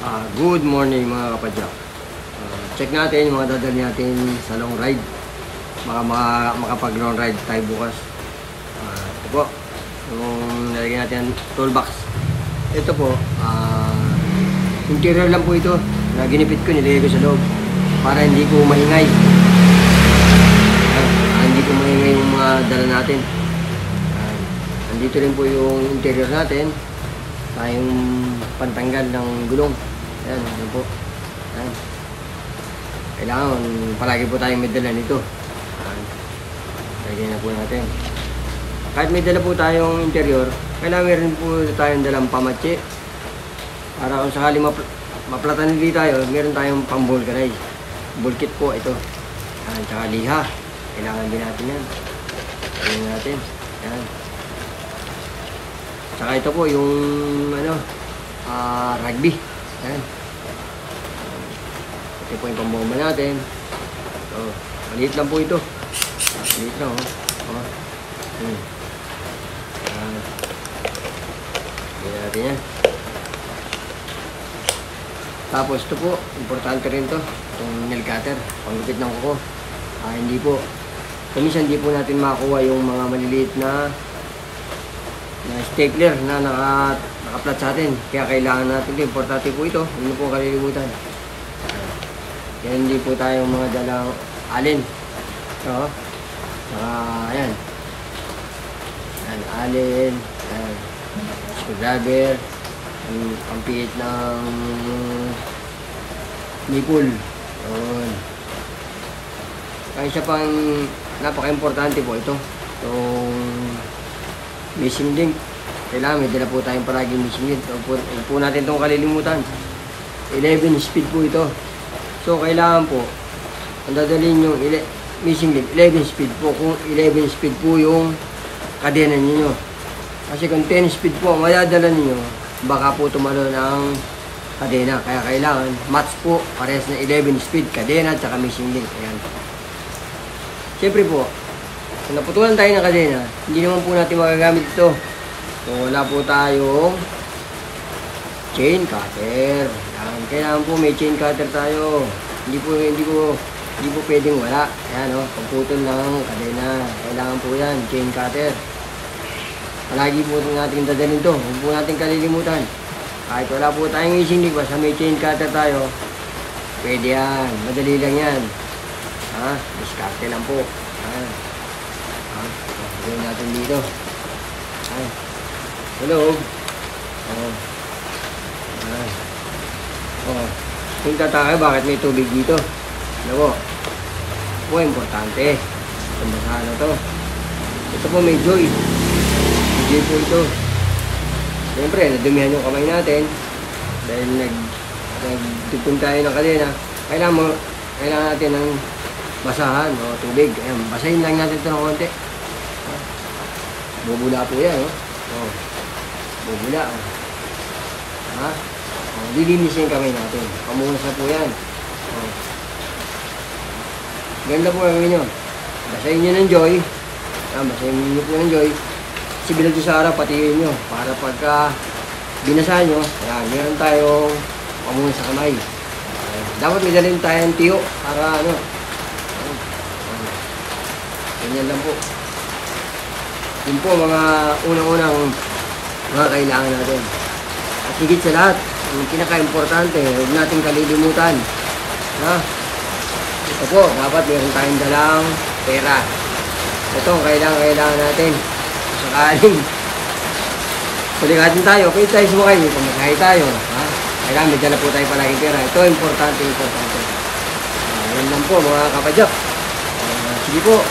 Good morning mga kapadyak. Check natin yung mga dadali natin sa long ride. Makapag long ride tayo bukas. Ito po, yung nalagyan natin toolbox. Ito po, interior lang po ito. Na ginipit ko, nilagay ko sa loob para hindi ko maingay. Hindi ko maingay yung mga dala natin. Andito rin po yung interior natin. Tayong pantanggal ng gulong. Ayan, ayan po. Ayan. Kailangan palagi po tayong may dala nito. Lagyan na po natin. Kahit may dala po tayong interior, kailangan meron po tayong dalang pamatsi. Para kung sakali maplatan nili tayo, meron tayong pang-vulcanize. Bulkit po ito. Ayan, tsaka liha. Kailangan din natin yan. Lagyan natin. Ayan. Tsaka ito po yung rugby. Ayan. Ito po yung pambomba natin. So, maliit lang po ito. Maliit lang, oh. Ayan. Lagyan natin yan. Tapos ito po, importante rin to. Itong nail cutter, panggupit ng kuko. Hindi po. Kuminsan hindi po natin makuha yung mga maliliit na stapler na naka-flat sa atin. Kaya kailangan natin ito. Importante po ito. Hindi po kalilimutan. Kaya hindi po tayong mga dalang alin. So, ayan. Ayan, alin. Ayan. Screwdriver. Ang piit ng nipple. Ayan. Kaya isa pang napaka-importante po ito. Itong missing link. Kailangan may dala po tayong palaging missing link. Huwag po natin itong kalilimutan. 11 speed po ito. So kailangan po ang dadalhin yung missing link 11 speed po. Kung 11 speed po yung kadena ninyo. Kasi kung 10 speed po madadala ninyo, baka po tumalo ng kadena. Kaya kailangan match po parehas na 11 speed kadena at saka missing link. Ayan. Siyempre po, kung naputulan tayo ng kadena, hindi naman po natin magagamit ito. So, wala po tayong chain cutter. Kailangan po may chain cutter tayo. Hindi po pwedeng wala. Ayan, pagputol ng kadena. Kailangan po yan, chain cutter. Palagi po natin dadalhin ito. Huwag po natin kalilimutan. Kahit wala po tayong missing link, basta may chain cutter tayo, pwede yan. Madali lang yan. Diskarte lang po. Gawin natin dito. Hello. Kung tataka bakit may tubig dito. Ano po? Po, importante. Itong basahan na to. Ito po may joy. May joy po ito. Siyempre, nadumihan yung kamay natin. Dahil nagtutong tayo ng kadena. Kailangan natin ng basahan o tubig. Ayan, basahin lang natin ito ng konti. Bubula po yan, bubula. Lilinisin yung kamay natin. Pamunas na po yan. Ganda po ang inyo. Basahin nyo ng joy. Basahin nyo po ng joy. Sibilag nyo sa harap, patihin nyo. Para pagka binasahan nyo, ayan, meron tayong pamunas sa kamay. Dapat may dalhin tayong tiyo para ganyan lang po. Yun po mga unang-unang mga kailangan natin. At higit sa lahat, ang pinaka-importante, huwag natin kalilimutan. Ito po, dapat meron tayong dalang pera. Ito ang kailangan natin. Sakaling palikatin tayo, okay tayo sumakay, pamakahay tayo. Kailangan may dala po tayo palagi pera. Ito importante. Yan lang po mga kapadyak. Sige po.